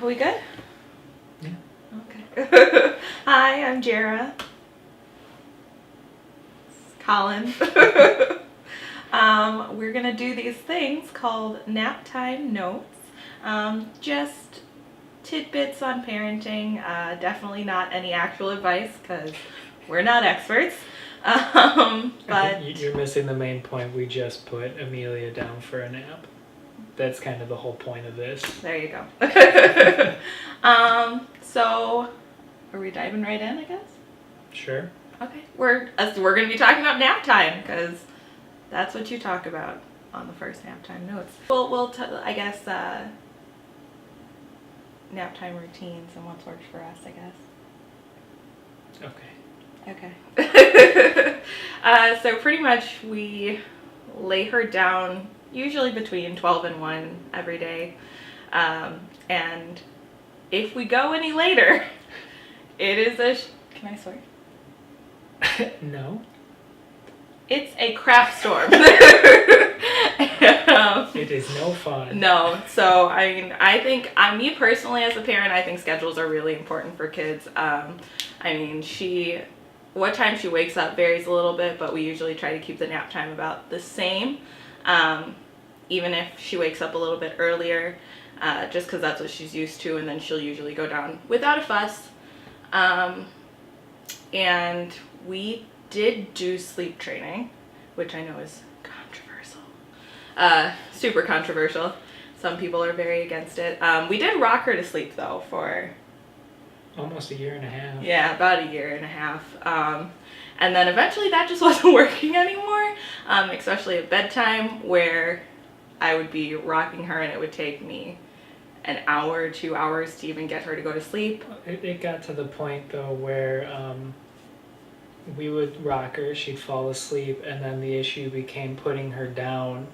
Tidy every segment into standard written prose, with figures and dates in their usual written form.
Are we good? Yeah. Okay. Hi, I'm Jara. Colin. We're going to do these things called Naptime Notes. Just tidbits on parenting. Definitely not any actual advice because we're not experts. But You're missing the main point. We just put Amelia down for a nap. That's kind of the whole point of this. there you go. So are we diving right in, I guess? Sure. Okay. We're going to be talking about nap time because that's what you talk about on the first Naptime Notes. I guess nap time routines and what's worked for us, I guess. Okay. So pretty much we lay her down usually between 12 and 1 every day. And if we go any later, it is can I swear? No. It's a crap storm. It is no fun. No. So, I mean, I think, me personally as a parent, I think schedules are really important for kids. What time she wakes up varies a little bit, but we usually try to keep the nap time about the same. Even if she wakes up a little bit earlier, just because that's what she's used to, and then she'll usually go down without a fuss. And we did do sleep training, which I know is controversial. Super controversial. Some people are very against it. We did rock her to sleep, though, for almost a year and a half. Yeah, about a year and a half. And then eventually that just wasn't working anymore, especially at bedtime, where I would be rocking her and it would take me an hour, 2 hours to even get her to go to sleep. It got to the point, though, where we would rock her, she'd fall asleep, and then the issue became putting her down.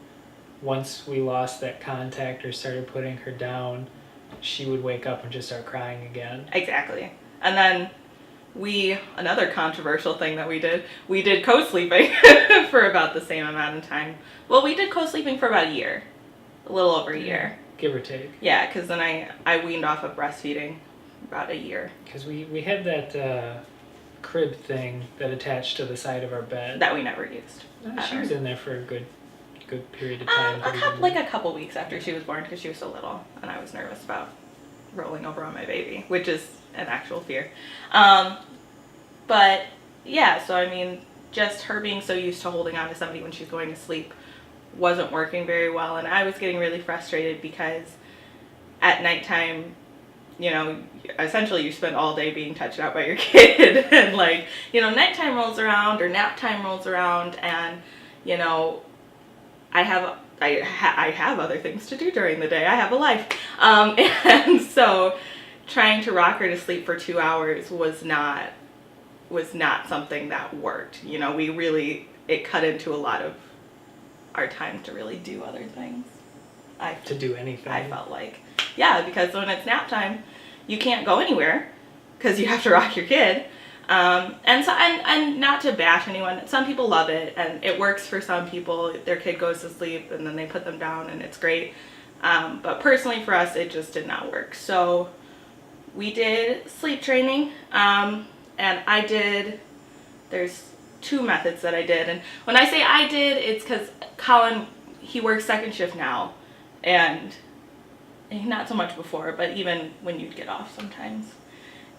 Once we lost that contact or started putting her down, she would wake up and just start crying again. Exactly. And then another controversial thing that we did co-sleeping for about the same amount of time. Well, we did co-sleeping for about a year. A little over a year. Give or take. Yeah, because then I weaned off of breastfeeding about a year. Because we had that crib thing that attached to the side of our bed. That we never used. She was in there for a good period of time. A couple weeks after she was born, because she was so little, and I was nervous about rolling over on my baby, which is an actual fear. But yeah, so I mean, just her being so used to holding on to somebody when she's going to sleep wasn't working very well, and I was getting really frustrated because at nighttime, essentially you spend all day being touched out by your kid, and nighttime rolls around or nap time rolls around, and I have other things to do during the day. I have a life. And so trying to rock her to sleep for 2 hours was not something that worked. It cut into a lot of our time to really do other things. To do anything. I felt like. Yeah, because when it's nap time, you can't go anywhere because you have to rock your kid. And not to bash anyone, some people love it and it works for some people. Their kid goes to sleep and then they put them down and it's great. But personally for us, it just did not work. So we did sleep training, and there's 2 methods that I did. And when I say I did, it's because Colin, he works second shift now, and not so much before, but even when you'd get off sometimes,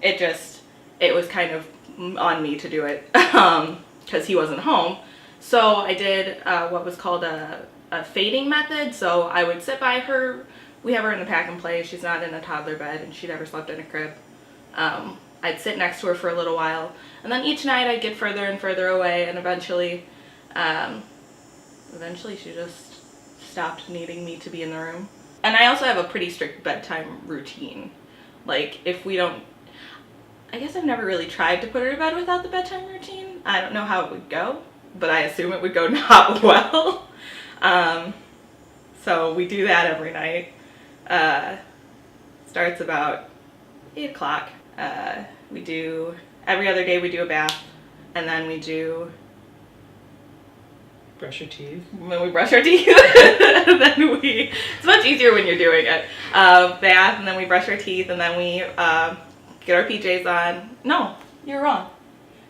it was kind of on me to do it because he wasn't home. So I did what was called a fading method. So I would sit by her. We have her in the pack and play. She's not in a toddler bed, and she never slept in a crib. I'd sit next to her for a little while, and then each night I'd get further and further away, and eventually she just stopped needing me to be in the room. And I also have a pretty strict bedtime routine. If we don't, I guess I've never really tried to put her to bed without the bedtime routine. I don't know how it would go, but I assume it would go not well. So we do that every night. Starts about 8 o'clock. Every other day we do a bath, and then we do Brush your teeth. When we brush our teeth, and then it's much easier when you're doing it. Bath, and then we brush our teeth, and then we get our PJs on. No, you're wrong.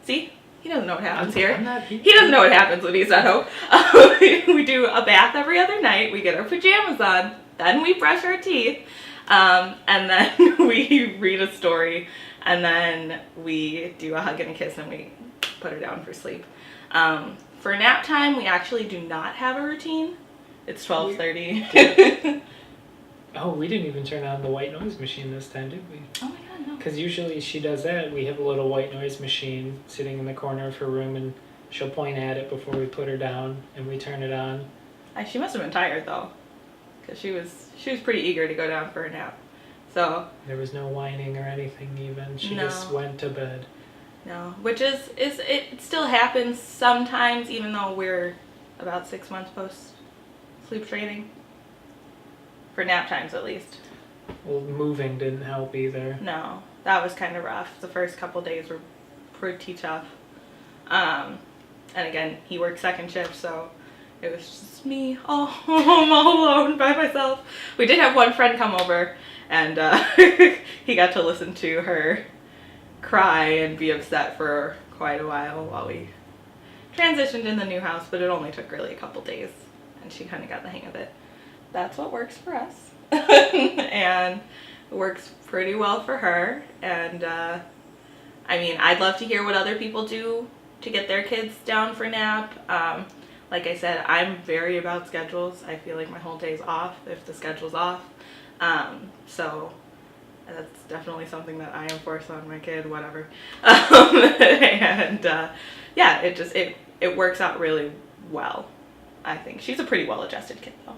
See? He doesn't know what happens here. He doesn't know what happens when he's at home. We do a bath every other night. We get our pajamas on. Then we brush our teeth. And then we read a story. And then we do a hug and a kiss, and we put her down for sleep. For nap time, we actually do not have a routine. It's 12:30. Oh, we didn't even turn on the white noise machine this time, did we? Oh my god, no. Because usually she does that. We have a little white noise machine sitting in the corner of her room, and she'll point at it before we put her down, and we turn it on. She must have been tired though, because she was pretty eager to go down for a nap. So there was no whining or anything even. She No. just went to bed. no, which is it still happens sometimes, even though we're about 6 months post sleep training. For nap times, at least. Well, moving didn't help either. No, that was kind of rough. The first couple days were pretty tough. And again, he worked second shift, so it was just me all home, all alone by myself. We did have one friend come over, and he got to listen to her cry and be upset for quite a while we transitioned in the new house, but it only took really a couple days, and she kind of got the hang of it. That's what works for us. And it works pretty well for her. And I mean, I'd love to hear what other people do to get their kids down for nap. Like I said, I'm very about schedules. I feel like my whole day's off if the schedule's off. So that's definitely something that I enforce on my kid, whatever. And yeah, it works out really well, I think. She's a pretty well-adjusted kid, though.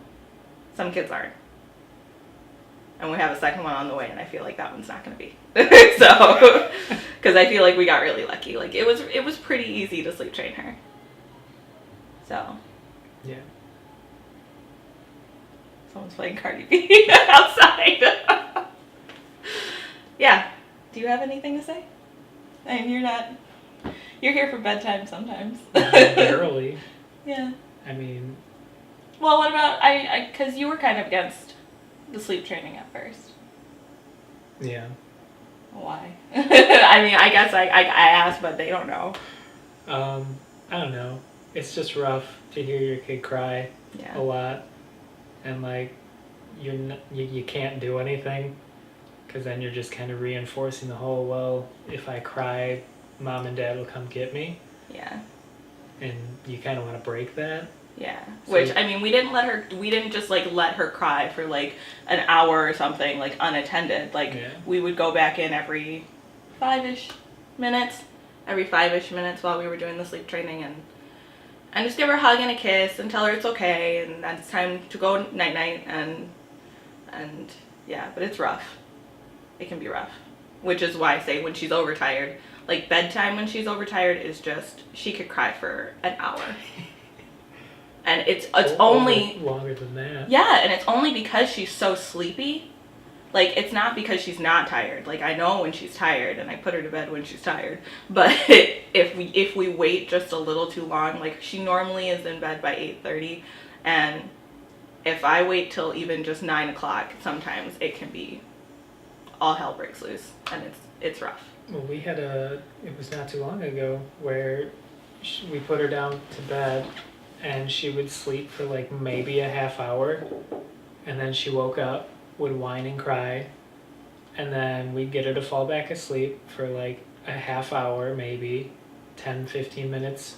Some kids aren't. And we have a second one on the way, and I feel like that one's not going to be. So, because I feel like we got really lucky. Like, it was pretty easy to sleep train her. So. Yeah. Someone's playing Cardi B outside. Yeah. Do you have anything to say? I mean, you're here for bedtime sometimes. Barely. Yeah. I mean. Well, what about, because you were kind of against the sleep training at first. Yeah. Why? I mean, I guess I asked, but they don't know. I don't know. It's just rough to hear your kid cry a lot, and like you can't do anything, because then you're just kind of reinforcing the whole, well, if I cry, mom and dad will come get me. Yeah. And you kind of want to break that. Yeah. So, which, I mean, we didn't just like let her cry for like an hour or something, like unattended. Like we would go back in every 5-ish minutes while we were doing the sleep training, and just give her a hug and a kiss and tell her it's okay and that it's time to go night night, and yeah, but it's rough. It can be rough, which is why I say when she's overtired, like bedtime when she's overtired is just, she could cry for an hour. And it's only longer than that. Yeah, and it's only because she's so sleepy. Like, it's not because she's not tired. Like, I know when she's tired, and I put her to bed when she's tired. But if we wait just a little too long, like, she normally is in bed by 8:30, and if I wait till even just 9 o'clock, sometimes it can be all hell breaks loose, and it's rough. Well, it was not too long ago where we put her down to bed, and she would sleep for like maybe a half hour, and then she woke up, would whine and cry, and then we'd get her to fall back asleep for like a half hour, maybe 10-15 minutes.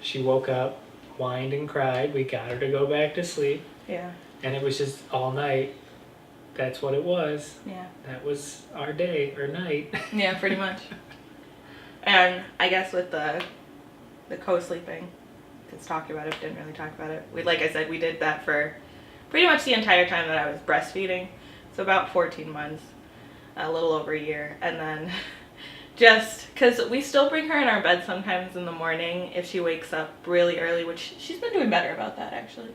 She woke up, whined and cried, we got her to go back to sleep. Yeah. And it was just all night. That's what it was. Yeah. That was our day or night. Yeah, pretty much. And I guess with the co-sleeping, because talked about it, didn't really talk about it. Like I said, we did that for pretty much the entire time that I was breastfeeding. So about 14 months, a little over a year. And then just, because we still bring her in our bed sometimes in the morning if she wakes up really early, which she's been doing better about that actually.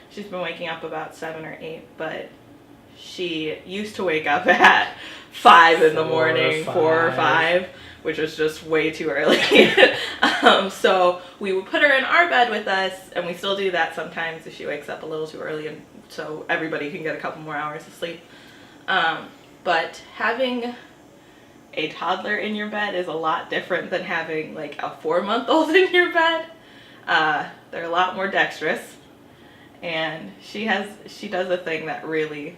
She's been waking up about 7 or 8, but she used to wake up at 5 in the morning, 4 or 5. which was just way too early. So we would put her in our bed with us, and we still do that sometimes if she wakes up a little too early, and so everybody can get a couple more hours of sleep. But having a toddler in your bed is a lot different than having like a 4-month-old in your bed. They're a lot more dexterous, and she does a thing that really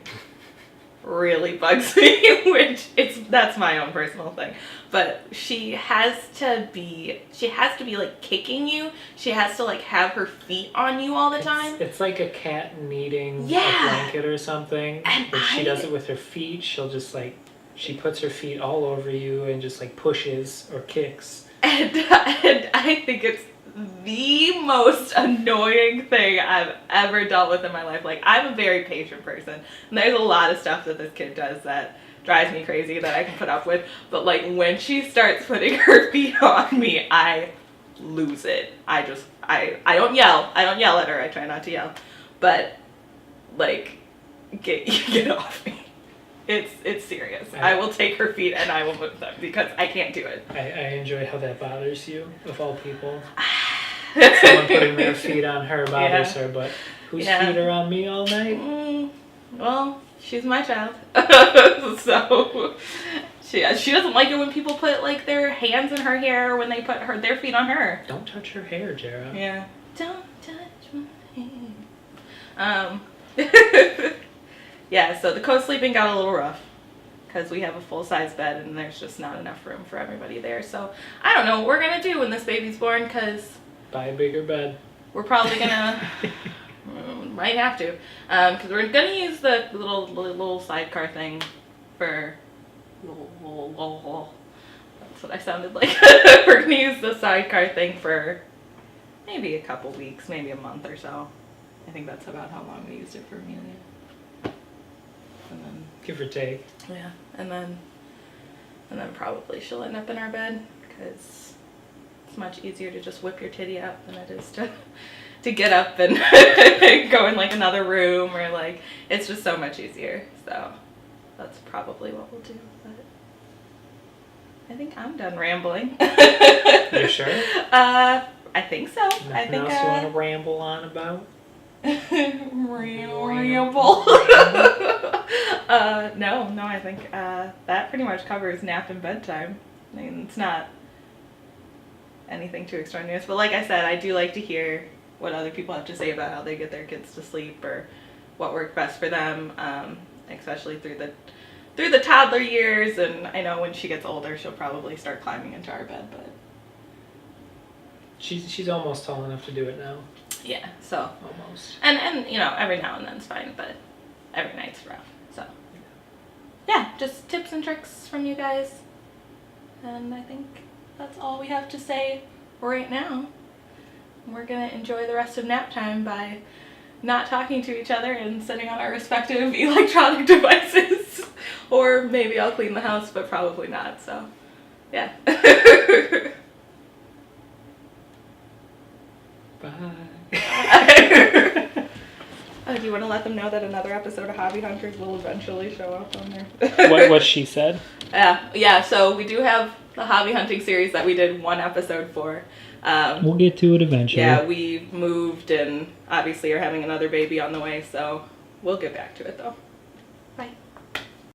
bugs me, which that's my own personal thing. But she has to be like kicking you. She has to like have her feet on you all the time. It's like a cat needing a blanket or something. And but she does it with her feet. She'll just like, she puts her feet all over you and just like pushes or kicks. And I think it's the most annoying thing I've ever dealt with in my life. Like, I'm a very patient person, and there's a lot of stuff that this kid does that drives me crazy that I can put up with. But like, when she starts putting her feet on me, I lose it. I don't yell. I don't yell at her. I try not to yell. But like, get off me. It's serious. I will take her feet and I will move them because I can't do it. I enjoy how that bothers you, of all people. Someone putting their feet on her bothers her, but whose feet are on me all night? Well, she's my child. So she doesn't like it when people put like their hands in her hair when they put their feet on her. Don't touch her hair, Jara. Yeah. Don't touch my hair. Yeah, so the co-sleeping got a little rough because we have a full-size bed and there's just not enough room for everybody there. So I don't know what we're going to do when this baby's born, because buy a bigger bed. We're probably going to, might have to, because we're going to use the little sidecar thing for, that's what I sounded like. We're going to use the sidecar thing for maybe a couple weeks, maybe a month or so. I think that's about how long we used it for Amelia. And then, give or take. Yeah, and then probably she'll end up in our bed because it's much easier to just whip your titty out than it is to get up and go in like another room, or like, it's just so much easier. So that's probably what we'll do. But I think I'm done rambling. You sure? I think so. Nothing I think else you want to ramble on about? Ramble. No, I think that pretty much covers nap and bedtime. I mean, it's not anything too extraordinary, but like I said, I do like to hear what other people have to say about how they get their kids to sleep or what worked best for them, especially through the toddler years. And I know when she gets older, she'll probably start climbing into our bed, but she's almost tall enough to do it now. Yeah, so almost. And you know, every now and then's fine, but every night's rough. So yeah, just tips and tricks from you guys. And I think that's all we have to say right now. We're gonna enjoy the rest of nap time by not talking to each other and sitting on our respective electronic devices. Or maybe I'll clean the house, but probably not. So yeah. Bye. Oh, do you want to let them know that another episode of Hobby Hunters will eventually show up on there? What she said? Yeah, so we do have the hobby hunting series that we did one episode for. We'll get to it eventually. Yeah, we moved and obviously are having another baby on the way, so we'll get back to it though.